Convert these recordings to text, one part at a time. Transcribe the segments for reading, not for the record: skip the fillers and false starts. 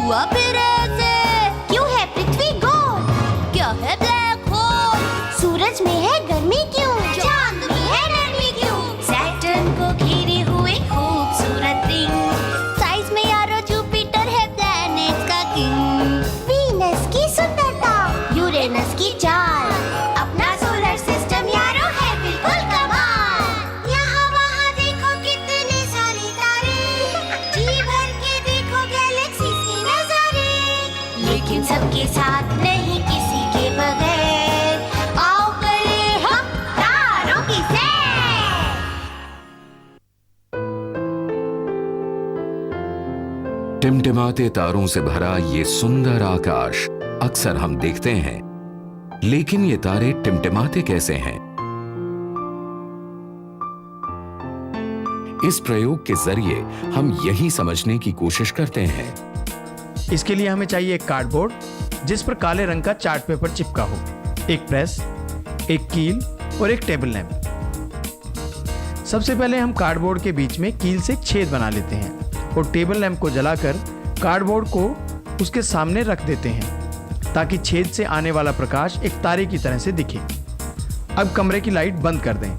हुआ फिर ऐसे? क्यों है पृथ्वी गोल? क्या है ब्लैक होल? सूरज में है गर्मी क्यों? चांद में है नरमी क्यों? सैटर्न को घेरे हुए खूबसूरत रिंग, साइज में यारो जुपिटर है प्लैनेट्स का किंग। वीनस की सुंदरता, यूरेनस की चाल, अपना सोलर सिस्टम यारो है बिल्कुल कमाल। यहाँ वहाँ देखो कितने सारे तारे, जी भर के देखो गैलेक्सीज के नजारे। लेकिन सबके साथ नहीं किसी के बगैर, आओ करें हम तारों की सैर। टिमटिमाते तारों से भरा ये सुंदर आकाश अक्सर हम देखते हैं, लेकिन ये तारे टिमटिमाते कैसे हैं? इस प्रयोग के जरिए हम यही समझने की कोशिश करते हैं। इसके लिए हमें चाहिए एक कार्डबोर्ड जिस पर काले रंग का चार्ट पेपर चिपका हो, एक प्रेस, एक कील और एक टेबल लैंप। सबसे पहले हम कार्डबोर्ड के बीच में कील से एक छेद बना लेते हैं और टेबल लैंप को जलाकर कार्डबोर्ड को उसके सामने रख देते हैं ताकि छेद से आने वाला प्रकाश एक तारे की तरह से दिखे। अब कमरे की लाइट बंद कर दें,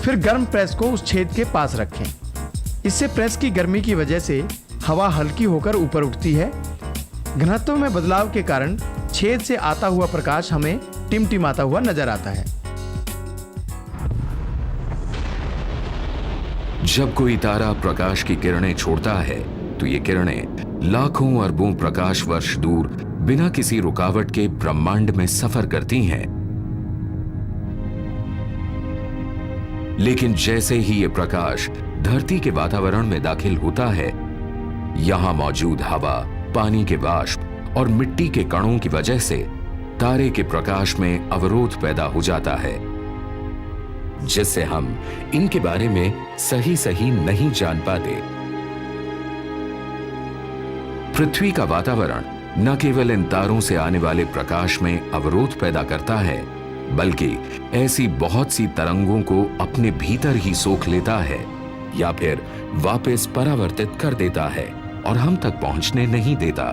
फिर गर्म प्रेस को उस छेद के पास रखें। इससे प्रेस की गर्मी की वजह से हवा हल्की होकर ऊपर उठती है। घनत्व में बदलाव के कारण छेद से आता हुआ प्रकाश हमें टिमटिमाता हुआ नजर आता है। जब कोई तारा प्रकाश की किरणें छोड़ता है तो ये किरणें लाखों अरबों प्रकाश वर्ष दूर बिना किसी रुकावट के ब्रह्मांड में सफर करती हैं। लेकिन जैसे ही ये प्रकाश धरती के वातावरण में दाखिल होता है, यहां मौजूद हवा, पानी के वाष्प और मिट्टी के कणों की वजह से तारे के प्रकाश में अवरोध पैदा हो जाता है, जिससे हम इनके बारे में सही नहीं जान पाते। पृथ्वी का वातावरण न केवल इन तारों से आने वाले प्रकाश में अवरोध पैदा करता है, बल्कि ऐसी बहुत सी तरंगों को अपने भीतर ही सोख लेता है या फिर वापस परावर्तित कर देता है और हम तक पहुंचने नहीं देता।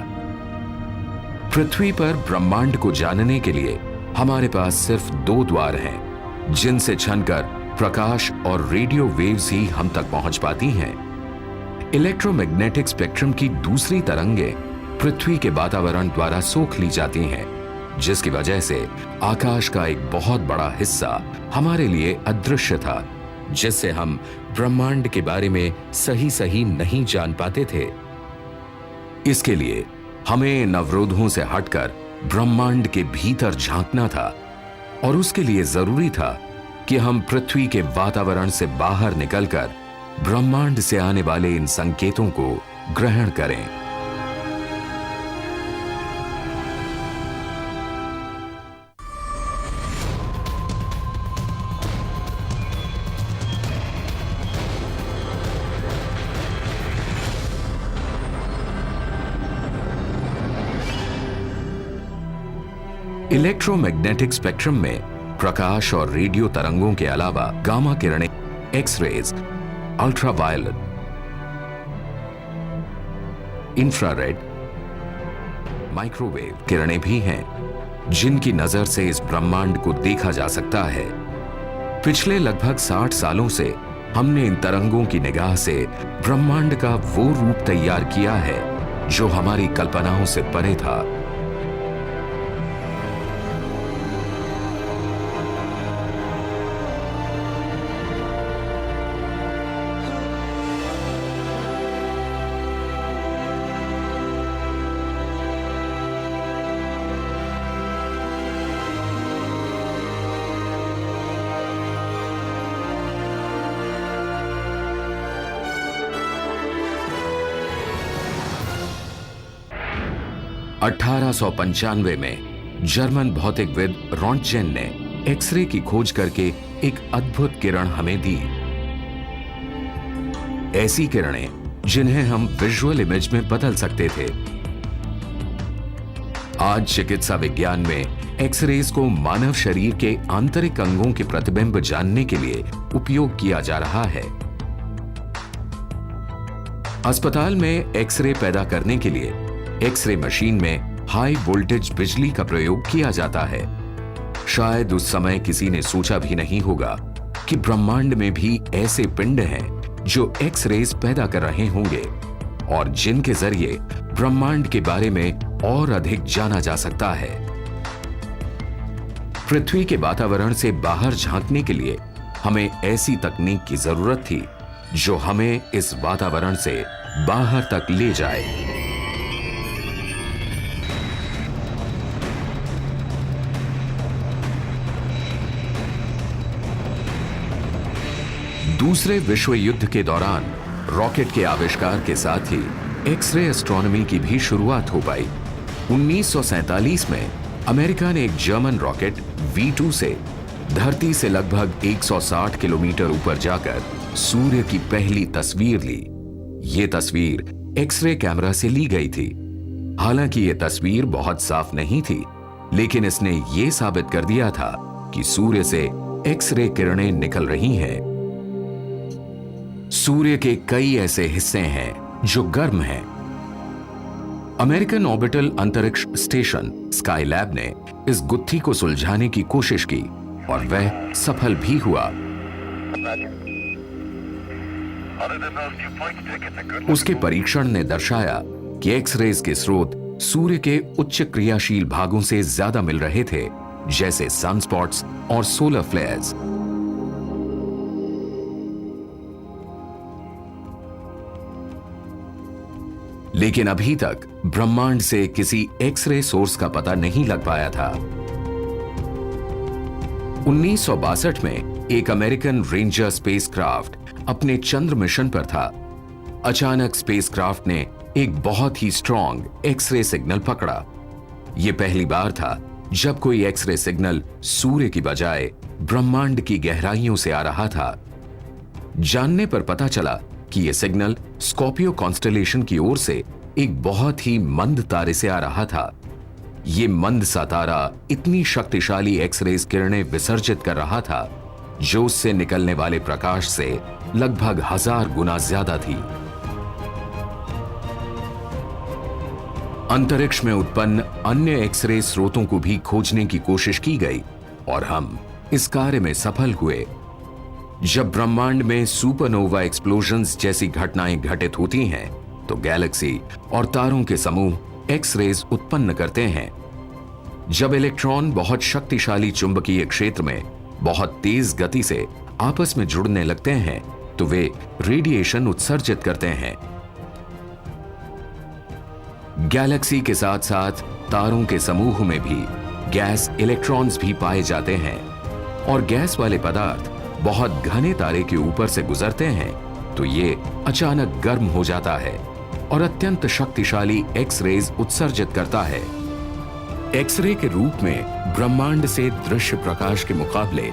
पृथ्वी पर ब्रह्मांड को जानने के लिए हमारे पास सिर्फ 2 द्वार हैं, जिनसे छनकर प्रकाश और रेडियो वेव्स ही हम तक पहुंच पाती हैं। इलेक्ट्रोमैग्नेटिक स्पेक्ट्रम की दूसरी तरंगें पृथ्वी के वातावरण द्वारा सोख ली जाती हैं, जिसकी वजह से आकाश का एक बहुत बड़ा हिस्सा हमारे लिए अदृश्य था, जिससे हम ब्रह्मांड के बारे में सही नहीं जान पाते थे। इसके लिए हमें इन अवरोधों से हटकर ब्रह्मांड के भीतर झांकना था और उसके लिए जरूरी था कि हम पृथ्वी के वातावरण से बाहर निकलकर ब्रह्मांड से आने वाले इन संकेतों को ग्रहण करें। इलेक्ट्रोमैग्नेटिक स्पेक्ट्रम में प्रकाश और रेडियो तरंगों के अलावा गामा किरणें, एक्स-रेज, अल्ट्रावायलेट, इंफ्रारेड, माइक्रोवेव किरणें भी हैं, जिनकी नजर से इस ब्रह्मांड को देखा जा सकता है। पिछले लगभग 60 सालों से हमने इन तरंगों की निगाह से ब्रह्मांड का वो रूप तैयार किया है जो हमारी कल्पनाओं से परे था। (1895) में जर्मन भौतिकविद रोंटगेन ने एक्सरे की खोज करके एक अद्भुत किरण हमें दी। ऐसी किरणें जिन्हें हम विजुअल इमेज में बदल सकते थे। आज चिकित्सा विज्ञान में एक्सरेज को मानव शरीर के आंतरिक अंगों के प्रतिबिंब जानने के लिए उपयोग किया जा रहा है। अस्पताल में एक्सरे पैदा करने के लिए एक्सरे मशीन में हाई वोल्टेज बिजली का प्रयोग किया जाता है। शायद उस समय किसी ने सोचा भी नहीं होगा कि ब्रह्मांड में भी ऐसे पिंड हैं जो एक्स-रेज पैदा कर रहे होंगे और जिनके जरिए ब्रह्मांड के बारे में और अधिक जाना जा सकता है। पृथ्वी के वातावरण से बाहर झांकने के लिए हमें ऐसी तकनीक की जरूरत थी जो हमें इस वातावरण से बाहर तक ले जाए। दूसरे विश्व युद्ध के दौरान रॉकेट के आविष्कार के साथ ही एक्सरे एस्ट्रोनॉमी की भी शुरुआत हो पाई। 1947 में अमेरिका ने एक जर्मन रॉकेट V2 से धरती से लगभग 160 किलोमीटर ऊपर जाकर सूर्य की पहली तस्वीर ली। ये तस्वीर एक्सरे कैमरा से ली गई थी। हालांकि ये तस्वीर बहुत साफ नहीं थी, लेकिन इसने ये साबित कर दिया था कि सूर्य से एक्सरे किरणें निकल रही हैं। सूर्य के कई ऐसे हिस्से हैं जो गर्म हैं। अमेरिकन ऑर्बिटल अंतरिक्ष स्टेशन स्काईलैब ने इस गुत्थी को सुलझाने की कोशिश की और वह सफल भी हुआ। उसके परीक्षण ने दर्शाया कि एक्स-रेज के स्रोत सूर्य के उच्च क्रियाशील भागों से ज्यादा मिल रहे थे, जैसे सनस्पॉट्स और सोलर फ्लेयर्स। लेकिन अभी तक ब्रह्मांड से किसी एक्स-रे सोर्स का पता नहीं लग पाया था। 1962 में एक अमेरिकन रेंजर स्पेसक्राफ्ट अपने चंद्र मिशन पर था। अचानक स्पेसक्राफ्ट ने एक बहुत ही स्ट्रॉन्ग एक्स-रे सिग्नल पकड़ा। यह पहली बार था जब कोई एक्स-रे सिग्नल सूर्य की बजाय ब्रह्मांड की गहराइयों से आ रहा था। जानने पर पता चला कि यह सिग्नल स्कॉर्पियो कॉन्स्टेलेशन की ओर से एक बहुत ही मंद तारे से आ रहा था। यह मंद सा तारा इतनी शक्तिशाली एक्स-रेज किरणें विसर्जित कर रहा था जो उससे निकलने वाले प्रकाश से लगभग 1000 गुना ज्यादा थी। अंतरिक्ष में उत्पन्न अन्य एक्स-रे स्रोतों को भी खोजने की कोशिश की गई और हम इस कार्य में सफल हुए। जब ब्रह्मांड में सुपरनोवा एक्सप्लोजन्स जैसी घटनाएं घटित होती हैं, तो गैलेक्सी और तारों के समूह एक्स-रेज उत्पन्न करते हैं। जब इलेक्ट्रॉन बहुत शक्तिशाली चुंबकीय क्षेत्र में बहुत तेज गति से आपस में जुड़ने लगते हैं, तो वे रेडिएशन उत्सर्जित करते हैं। गैलेक्सी के साथ साथ तारों के समूह में भी गैस इलेक्ट्रॉन्स भी पाए जाते हैं और गैस वाले पदार्थ बहुत घने तारे के ऊपर से गुजरते हैं तो ये अचानक गर्म हो जाता है और अत्यंत शक्तिशाली एक्स-रेज उत्सर्जित करता है। एक्स-रे के रूप में ब्रह्मांड से दृश्य प्रकाश के मुकाबले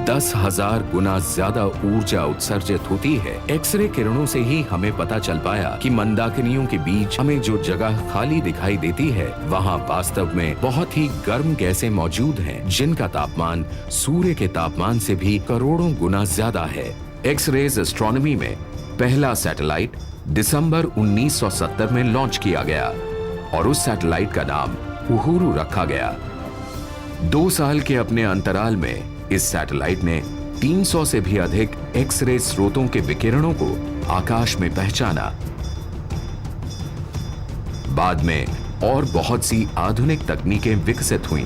10,000 गुना ज्यादा ऊर्जा उत्सर्जित होती है। एक्स-रे किरणों से ही हमें पता चल पाया कि मंदाकिनियों के बीच हमें जो जगह खाली दिखाई देती है वहाँ वास्तव में बहुत ही गर्म गैसें मौजूद हैं, जिनका तापमान सूर्य के तापमान से भी करोड़ों गुना ज्यादा है। एक्स-रेज एस्ट्रोनॉमी में पहला सैटेलाइट दिसंबर 1970 में लॉन्च किया गया और उस सैटेलाइट का नाम उहुरु रखा गया। 2 साल के अपने अंतराल में इस सैटेलाइट ने 300 से भी अधिक एक्स-रे स्रोतों के विकिरणों को आकाश में पहचाना। बाद में और बहुत सी आधुनिक तकनीकें विकसित हुईं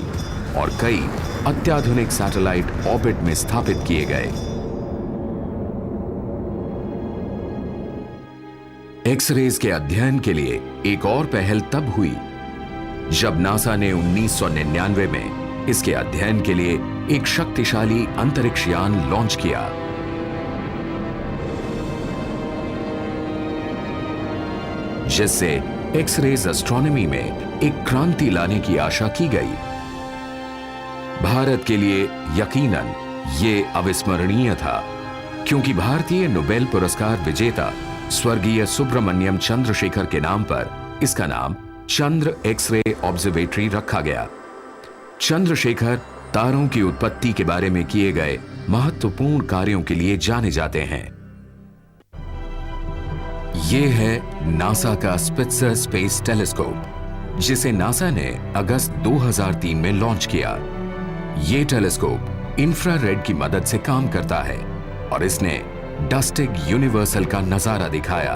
और कई अत्याधुनिक सैटेलाइट ऑर्बिट में स्थापित किए गए। एक्स-रेज के अध्ययन के लिए एक और पहल तब हुई जब नासा ने 1999 में इसके अध्ययन के लिए एक शक्तिशाली अंतरिक्ष यान लॉन्च किया। जिससे एक्स-रेज एस्ट्रोनॉमी में एक क्रांति लाने की आशा की गई। भारत के लिए यकीनन ये अविस्मरणीय था, क्योंकि भारतीय नोबेल पुरस्कार विजेता स्वर्गीय सुब्रमण्यम चंद्रशेखर के नाम पर इसका नाम चंद्र एक्स-रे ऑब्जर्वेटरी रखा गया। चंद्रशेखर तारों की उत्पत्ति के बारे में किए गए महत्वपूर्ण कार्यों के लिए जाने जाते हैं। ये है नासा का स्पित्जर स्पेस टेलीस्कोप, जिसे नासा ने अगस्त 2003 में लॉन्च किया। ये टेलीस्कोप इंफ्रारेड की मदद से काम करता है और इसने डस्टिक यूनिवर्सल का नजारा दिखाया।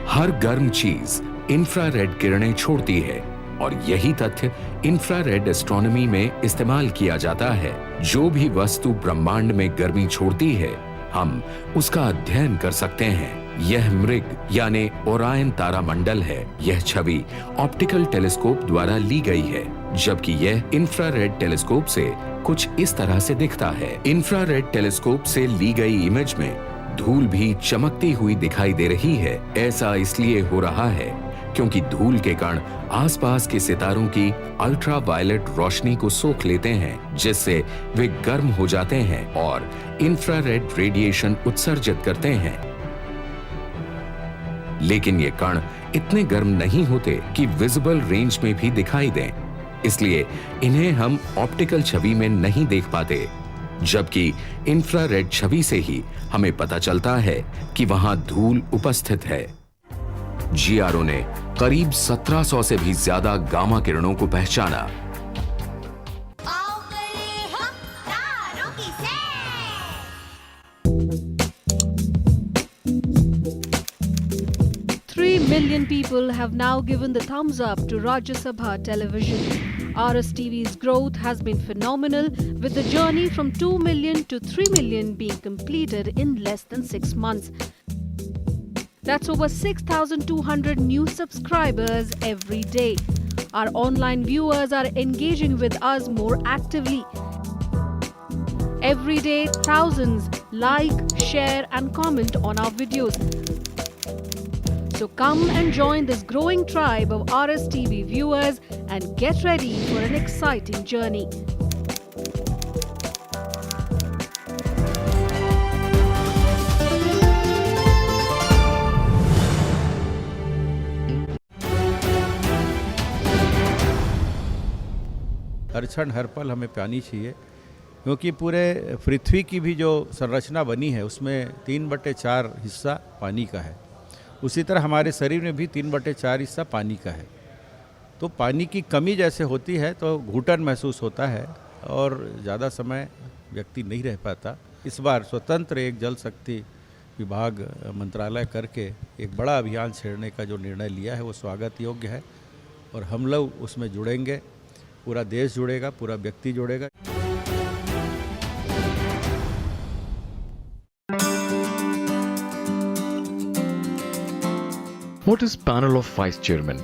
हर गर्म चीज इंफ्रारेड किरणें छोड़ती है और यही तथ्य इंफ्रारेड एस्ट्रोनॉमी में इस्तेमाल किया जाता है। जो भी वस्तु ब्रह्मांड में गर्मी छोड़ती है, हम उसका अध्ययन कर सकते हैं। यह मृग यानी ओरायन तारामंडल है। यह छवि ऑप्टिकल टेलीस्कोप द्वारा ली गई है, जबकि यह इंफ्रारेड टेलीस्कोप से कुछ इस तरह से दिखता है। इंफ्रारेड टेलीस्कोप से ली गई इमेज में धूल भी चमकती हुई दिखाई दे रही है। ऐसा इसलिए हो रहा है क्योंकि धूल के कण आसपास के सितारों की अल्ट्रावायलेट रोशनी को सोख लेते हैं, जिससे वे गर्म हो जाते हैं और इंफ्रारेड रेडिएशन उत्सर्जित करते हैं। लेकिन ये कण इतने गर्म नहीं होते कि विजिबल रेंज में भी दिखाई दें, इसलिए इन्हें हम ऑप्टिकल छवि में नहीं देख पाते, जबकि इंफ्रारेड छवि से ही हमें पता चलता है कि वहां धूल उपस्थित है। जीआरओ ने करीब 1700 से भी ज्यादा गामा किरणों को पहचाना। आओ करें हम तारों की सैर। 3 million people have now given the thumbs up to Rajya Sabha television. RSTV's growth has been phenomenal, with the journey from 2 million to 3 million being completed in less than 6 months. That's over 6,200 new subscribers every day. Our online viewers are engaging with us more actively. Every day, thousands like, share and comment on our videos. So come and join this growing tribe of RSTV viewers and get ready for an exciting journey. हर क्षण हर पल हमें पानी चाहिए, क्योंकि पूरे पृथ्वी की भी जो संरचना बनी है उसमें 3/4 हिस्सा पानी का है। उसी तरह हमारे शरीर में भी 3/4 हिस्सा पानी का है। तो पानी की कमी जैसे होती है तो घुटन महसूस होता है और ज़्यादा समय व्यक्ति नहीं रह पाता। इस बार स्वतंत्र एक जल शक्ति विभाग मंत्रालय करके एक बड़ा अभियान छेड़ने का जो निर्णय लिया है वो स्वागत योग्य है और हम लोग उसमें जुड़ेंगे। पूरा देश जुड़ेगा, पूरा व्यक्ति जुड़ेगा। What is Panel of Vice Chairman?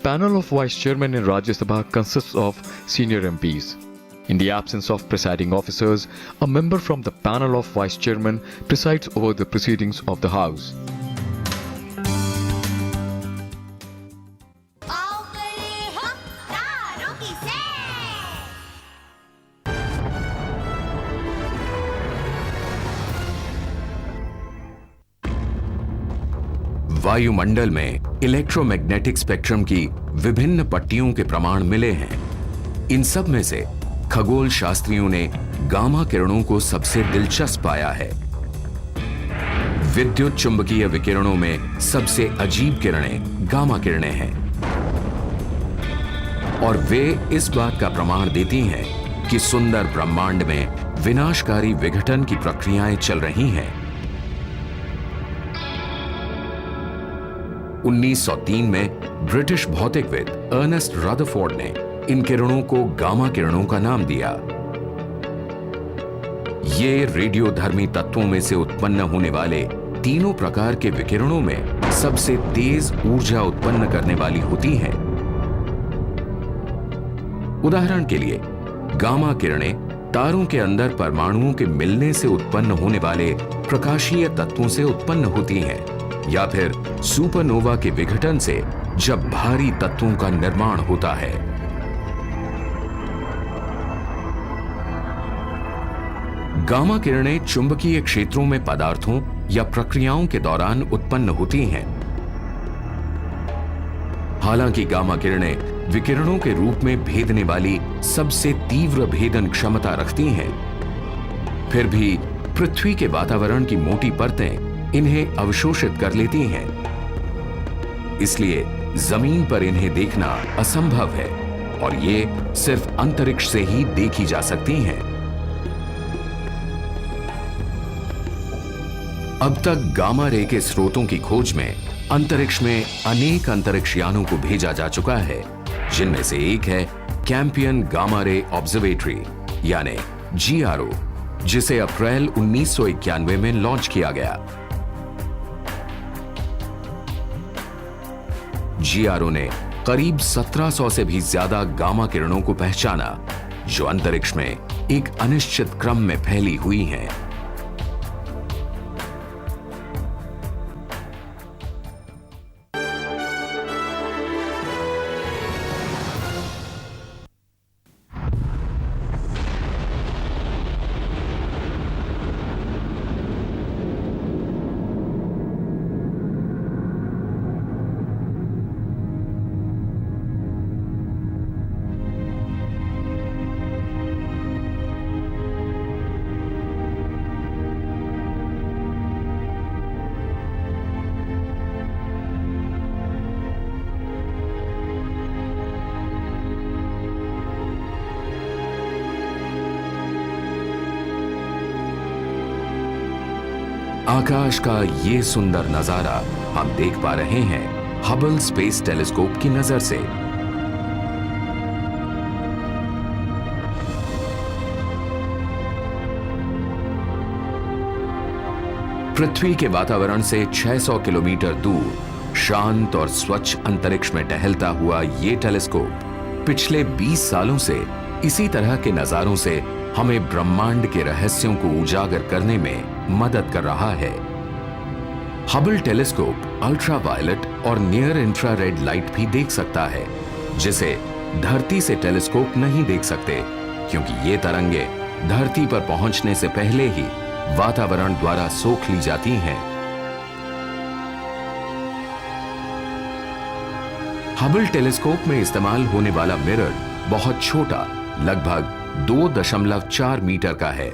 Panel of Vice Chairman in Rajya Sabha consists of senior MPs. In the absence of presiding officers, a member from the Panel of Vice Chairman presides over the proceedings of the House. आओ करें हम तारों की सैर। वायुमंडल में electromagnetic spectrum की विभिन्न पट्टियों के प्रमाण मिले हैं। इन सब में से खगोल शास्त्रियों ने गामा किरणों को सबसे दिलचस्प पाया है। विद्युत चुंबकीय विकिरणों में सबसे अजीब किरणें गामा किरणें हैं और वे इस बात का प्रमाण देती हैं कि सुंदर ब्रह्मांड में विनाशकारी विघटन की प्रक्रियाएं चल रही हैं। 1903 में ब्रिटिश भौतिकविद अर्नेस्ट रदरफोर्ड ने इन किरणों को गामा किरणों का नाम दिया। ये रेडियोधर्मी तत्वों में से उत्पन्न होने वाले तीनों प्रकार के विकिरणों में सबसे तेज ऊर्जा उत्पन्न करने वाली होती हैं। उदाहरण के लिए गामा किरणें तारों के अंदर परमाणुओं के मिलने से उत्पन्न होने वाले प्रकाशीय तत्वों से उत्पन्न होती हैं, या फिर सुपरनोवा के विघटन से जब भारी तत्वों का निर्माण होता है। गामा किरणें चुंबकीय क्षेत्रों में पदार्थों या प्रक्रियाओं के दौरान उत्पन्न होती हैं। हालांकि गामा किरणें विकिरणों के रूप में भेदने वाली सबसे तीव्र भेदन क्षमता रखती हैं, फिर भी पृथ्वी के वातावरण की मोटी परतें इन्हें अवशोषित कर लेती हैं। इसलिए जमीन पर इन्हें देखना असंभव है और ये सिर्फ अंतरिक्ष से ही देखी जा सकती हैं। अब तक गामा रे के स्रोतों की खोज में अंतरिक्ष में अनेक अंतरिक्ष यानों को भेजा जा चुका है, जिनमें से एक है कैंपियन गामा रे ऑब्जर्वेटरी यानी GRO, जिसे अप्रैल 1991 में लॉन्च किया गया। GRO ने करीब 1700 से भी ज्यादा गामा किरणों को पहचाना, जो अंतरिक्ष में एक अनिश्चित क्रम में फैली हुई हैं। आकाश का ये सुंदर नजारा हम देख पा रहे हैं हबल स्पेस टेलीस्कोप की नजर से। पृथ्वी के वातावरण से 600 किलोमीटर दूर शांत और स्वच्छ अंतरिक्ष में टहलता हुआ ये टेलीस्कोप पिछले 20 सालों से इसी तरह के नजारों से हमें ब्रह्मांड के रहस्यों को उजागर करने में मदद कर रहा है। हबल टेलीस्कोप अल्ट्रावायलेट और नियर इंफ्रारेड लाइट भी देख सकता है, जिसे धरती से टेलीस्कोप नहीं देख सकते, क्योंकि ये तरंगे धरती पर पहुंचने से पहले ही वातावरण द्वारा सोख ली जाती हैं। हबल टेलीस्कोप में इस्तेमाल होने वाला मिरर बहुत छोटा, लगभग 2.4 मीटर का है,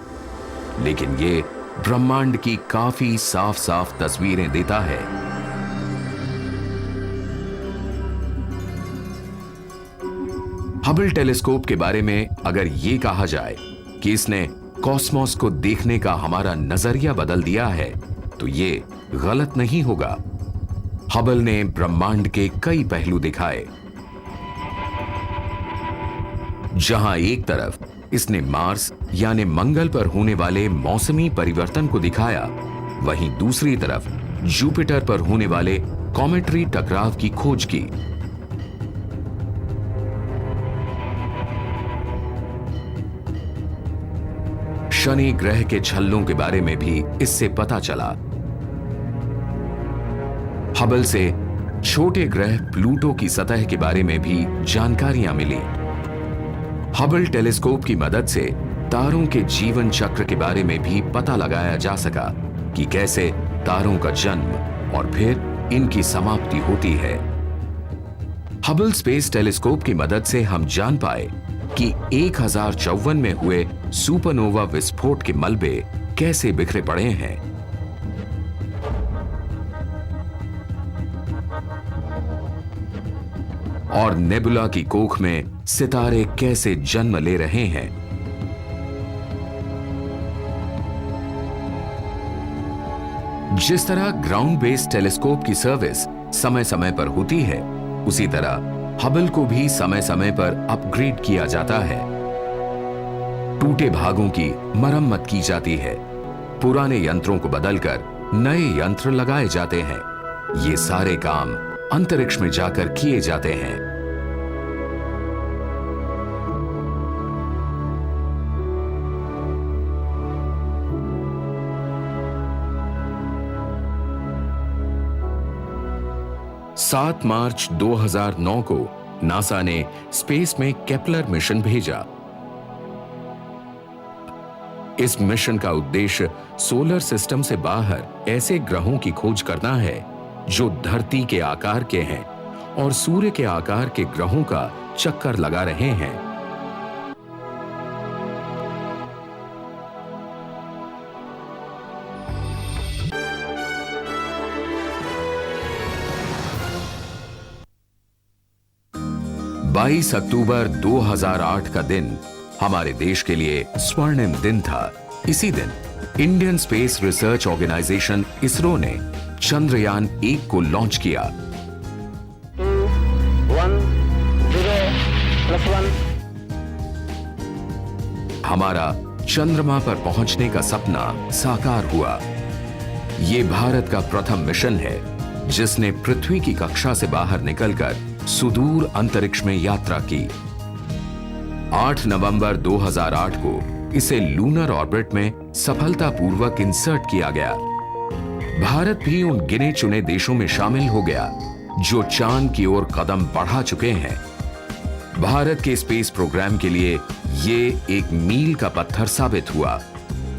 लेकिन ये ब्रह्मांड की काफी साफ साफ तस्वीरें देता है। हबल टेलीस्कोप के बारे में अगर ये कहा जाए कि इसने कॉस्मोस को देखने का हमारा नजरिया बदल दिया है, तो ये गलत नहीं होगा। हबल ने ब्रह्मांड के कई पहलू दिखाए। जहां एक तरफ इसने मार्स यानी मंगल पर होने वाले मौसमी परिवर्तन को दिखाया, वहीं दूसरी तरफ जुपिटर पर होने वाले कॉमेट्री टकराव की खोज की। शनि ग्रह के छल्लों के बारे में भी इससे पता चला। हबल से छोटे ग्रह प्लूटो की सतह के बारे में भी जानकारियां मिली। हबल टेलीस्कोप की मदद से तारों के जीवन चक्र के बारे में भी पता लगाया जा सका कि कैसे तारों का जन्म और फिर इनकी समाप्ति होती है। हबल स्पेस टेलीस्कोप की मदद से हम जान पाए कि 1054 में हुए सुपरनोवा विस्फोट के मलबे कैसे बिखरे पड़े हैं। और नेबुला की कोख में सितारे कैसे जन्म ले रहे हैं। जिस तरह ग्राउंड बेस्ड टेलीस्कोप की सर्विस समय समय पर होती है, उसी तरह हबल को भी समय समय पर अपग्रेड किया जाता है। टूटे भागों की मरम्मत की जाती है, पुराने यंत्रों को बदलकर नए यंत्र लगाए जाते हैं। ये सारे काम अंतरिक्ष में जाकर किए जाते हैं। सात मार्च 2009 को नासा ने स्पेस में केपलर मिशन भेजा। इस मिशन का उद्देश्य सोलर सिस्टम से बाहर ऐसे ग्रहों की खोज करना है जो धरती के आकार के हैं और सूर्य के आकार के ग्रहों का चक्कर लगा रहे हैं। 22 अक्टूबर 2008 का दिन हमारे देश के लिए स्वर्णिम दिन था। इसी दिन Indian space research organisation ISRO ने चंद्रयान 1 को लॉन्च किया। 2, 1, 0, +1। हमारा चंद्रमा पर पहुंचने का सपना साकार हुआ। ये भारत का प्रथम मिशन है जिसने पृथ्वी की कक्षा से बाहर निकलकर सुदूर अंतरिक्ष में यात्रा की। 8 नवंबर 2008 को इसे लूनर ऑर्बिट में सफलतापूर्वक इंसर्ट किया गया। भारत भी उन गिने चुने देशों में शामिल हो गया जो चांद की ओर कदम बढ़ा चुके हैं। भारत के स्पेस प्रोग्राम के लिए ये एक मील का पत्थर साबित हुआ।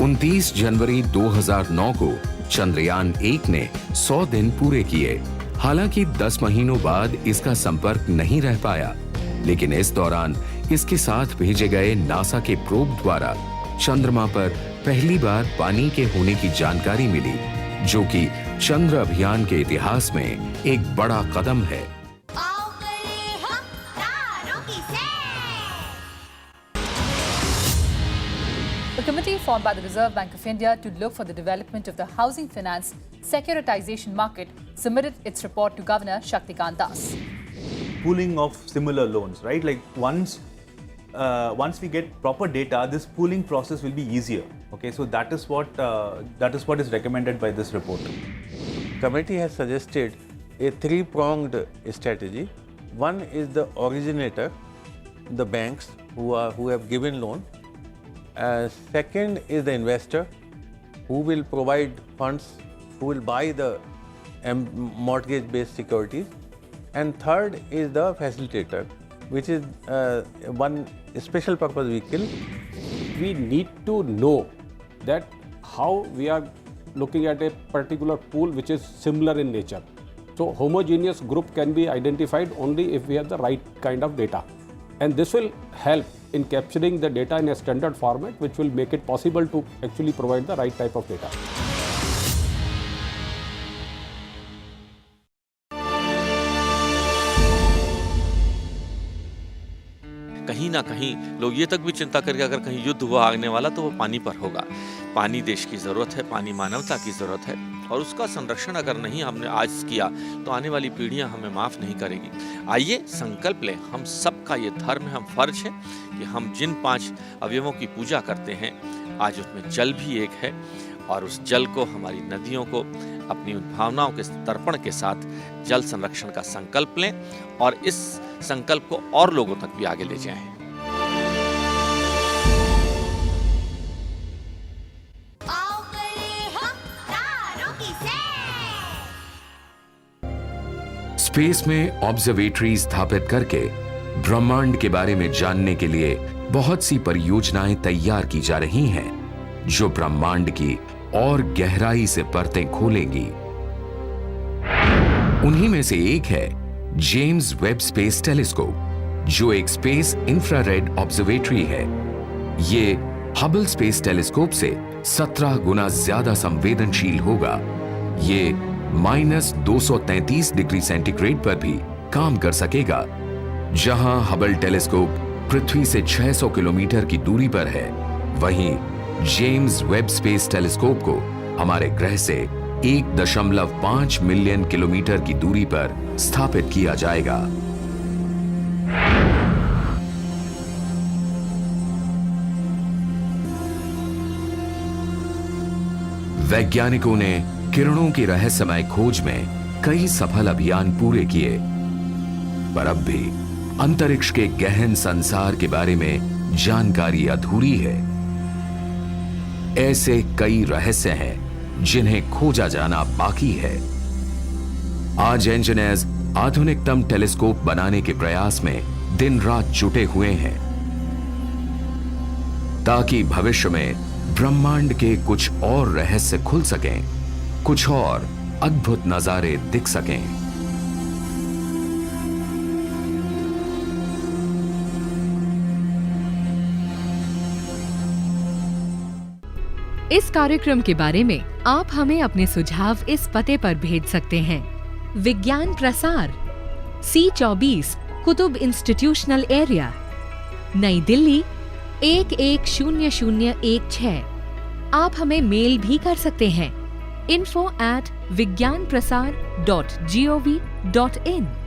29 जनवरी 2009 को चंद्रयान 1 ने 100 दिन पूरे किए। हालांकि 10 महीनों बाद इसका संपर्क नहीं रह पाया, लेकिन इस दौरान इसके साथ भेजे गए नासा के प्रोब द्वारा चंद्रमा पर पहली बार पानी के होने की जानकारी मिली, जो कि चंद्र अभियान के इतिहास में एक बड़ा कदम है। आओ करें हम तारों की सैर। A committee formed by the Reserve Bank of India to look for the development of the housing finance securitization market submitted its report to Governor Shaktikant Das. Pooling of similar loans, right? Like once we get proper data, this pooling process will be easier. Okay, so that is what is recommended by this report. Committee has suggested a three-pronged strategy. One is the originator, the banks who have given loan. Second is the investor who will provide funds, who will buy the mortgage-based securities. And third is the facilitator, which is one special purpose vehicle. We need to know that how we are looking at a particular pool which is similar in nature. So homogeneous group can be identified only if we have the right kind of data. And this will help in capturing the data in a standard format, which will make it possible to actually provide the right type of data. कहीं ना कहीं लोग ये तक भी चिंता करके अगर कहीं युद्ध हुआ आगने वाला तो वो पानी पर होगा। पानी देश की ज़रूरत है, पानी मानवता की ज़रूरत है, और उसका संरक्षण अगर नहीं हमने आज किया तो आने वाली पीढ़ियां हमें माफ़ नहीं करेगी। आइए संकल्प लें, हम सबका ये धर्म है, हम फर्ज है कि हम जिन 5 अवयवों की पूजा करते हैं आज उसमें जल भी एक है, और उस जल को, हमारी नदियों को अपनी उन भावनाओं के तर्पण के साथ जल संरक्षण का संकल्प लें और इस संकल्प को और लोगों तक भी आगे ले जाएं। आओ करें हम तारों की सैर। स्पेस में ऑब्जर्वेटरी स्थापित करके ब्रह्मांड के बारे में जानने के लिए बहुत सी परियोजनाएं तैयार की जा रही हैं, जो ब्रह्मांड की और गहराई से परतें खोलेंगी। उन्हीं में से एक है जेम्स वेब स्पेस टेलीस्कोप, जो एक स्पेस इंफ्रारेड ऑब्जर्वेटरी है। ये हबल स्पेस टेलीस्कोप से 17 गुना ज्यादा संवेदनशील होगा। ये -233 डिग्री सेंटीग्रेड पर भी काम कर सकेगा। जहां हबल टेलीस्कोप पृथ्वी से 600 किलोमीटर की दूरी पर है, वहीं जेम्स वेब स्पेस टेलीस्कोप को हमारे ग्रह से 1.5 मिलियन किलोमीटर की दूरी पर स्थापित किया जाएगा। वैज्ञानिकों ने किरणों की रहस्यमय खोज में कई सफल अभियान पूरे किए, पर अब भी अंतरिक्ष के गहन संसार के बारे में जानकारी अधूरी है। ऐसे कई रहस्य हैं जिन्हें खोजा जाना बाकी है। आज इंजीनियर्स आधुनिकतम टेलीस्कोप बनाने के प्रयास में दिन रात जुटे हुए हैं, ताकि भविष्य में ब्रह्मांड के कुछ और रहस्य खुल सकें, कुछ और अद्भुत नजारे दिख सकें। इस कार्यक्रम के बारे में आप हमें अपने सुझाव इस पते पर भेज सकते हैं। विज्ञान प्रसार C24 कुतुब इंस्टीट्यूशनल एरिया, नई दिल्ली 110016। आप हमें मेल भी कर सकते हैं info@vigyanprasar.gov.in।